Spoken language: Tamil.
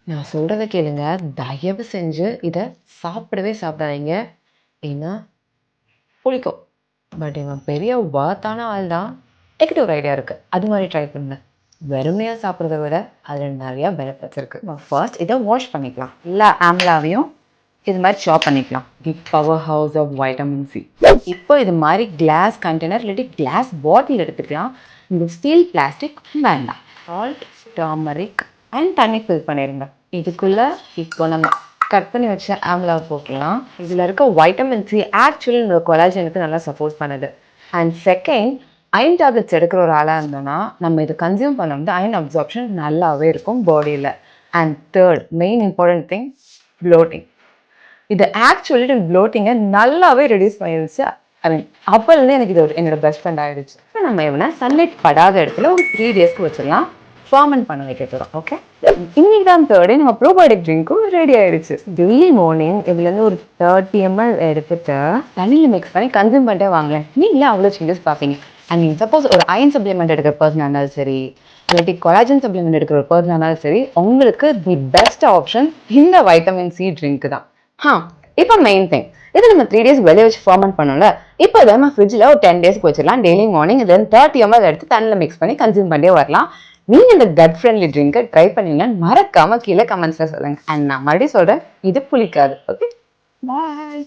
நான் சொல்றத கேளுங்க. தயவு செஞ்சு இத சாப்பிடவே சாப்பிடாதீங்க. ஏன்னா புளிக்கும். பட் இவன் பெரிய வொர்த்தான ஆள் தான். என்கிட்ட ஒரு ஐடியா இருக்கு. அது மாரி ட்ரை பண்ணுங்க. வெறுமனையா சாப்பிடுறத விட அதில நெறைய பெனிஃபிட்ஸ் இருக்கு. ஃபர்ஸ்ட் இத வாஷ் பண்ணிக்கலாம். எல்லா ஆம்லாவையும் இது மாரி சாப் பண்ணிக்கலாம். The powerhouse of vitamin C. இப்போ இது மாரி கிளாஸ் கண்டெய்னர் இல்லாட்டி கிளாஸ் பாட்டில் எடுத்துக்கலாம். இந்த ஸ்டீல் பிளாஸ்டிக் வேண்டாம். சால்ட், டர்மரிக் அண்ட் தண்ணி ஃபில் பண்ணிடுங்க. இதுக்குள்ள இப்போ நம்ம கட் பண்ணி வச்ச ஆம்லாவை போட்டுக்கலாம். இதில் இருக்க வைட்டமின் சி ஆக்சுவலி இந்த கொலாஜனுக்கு நல்லா சப்போர்ட் பண்ணுது. அண்ட் செகண்ட், அயன் டேப்லெட்ஸ் எடுக்கிற ஒரு ஆளாக இருந்தோம்னா நம்ம இதை கன்சியூம் பண்ணும்போது அயன் அப்சார்ப்ஷன் நல்லாவே இருக்கும் பாடியில். And third main important thing, bloating. இது ஆக்சுவலி ப்ளோட்டிங்கை நல்லாவே ரெடியூஸ் பண்ணிடுச்சு. ஐ மீன் அப்போலேருந்து எனக்கு இது என்னோட பெஸ்ட் ஃப்ரெண்ட் ஆகிடுச்சு. இப்போ நம்ம எவ்வளோ சன்லைட் படாத இடத்துல ஒரு 3 டேஸ்க்கு வச்சிடலாம். ஃபர்மெண்ட் பண்ண வைக்க போகிறோம். ஓகே, இன்னைக்கு தான் தேர்ட் டே நம்ம ப்ரோபயோட்டிக் ட்ரிங்க்கும் ரெடி ஆயிடுச்சு. டெய்லி மார்னிங் இதுலேருந்து ஒரு 30 ml எடுத்துட்டு தண்ணியில் மிக்ஸ் பண்ணி கன்சியூம் பண்ணிட்டே வாங்க. நீங்களே அவ்வளோ சேஞ்சஸ் பார்ப்பீங்க. அண்ட் நீங்கள் சப்போஸ் ஒரு அயன் சப்ளிமெண்ட் எடுக்கிற பர்சனாக இருந்தாலும் சரி, இல்லாட்டி கொலாஜன் சப்ளிமெண்ட் எடுக்கிற ஒரு பர்சனாக இருந்தாலும் சரி, உங்களுக்கு தி பெஸ்ட் ஆப்ஷன் இந்த வைட்டமின் சி ட்ரிங்க் தான். இப்போ மெயின் திங், இது நம்ம 3 days வெளியே வச்சு ஃபர்மெண்ட் பண்ணோம்ல, இப்போ இதை நம்ம ஃப்ரிட்ஜில் ஒரு 10 days வச்சிடலாம். டெய்லி மார்னிங் இது 30 ml எடுத்து தண்ணியில் மிக்ஸ் பண்ணி கன்சியூம் பண்ணிட்டே வரலாம். நீங்க இந்த கட் ஃப்ரெண்ட்லி ட்ரிங்கை ட்ரை பண்ணீங்கன்னு மறக்காம கீழே கமெண்ட்ஸ்ல சொல்லுங்க. அண்ட் நான் மறுபடியும் சொல்றேன், இது புளிக்காது. ஓகே, பாய்.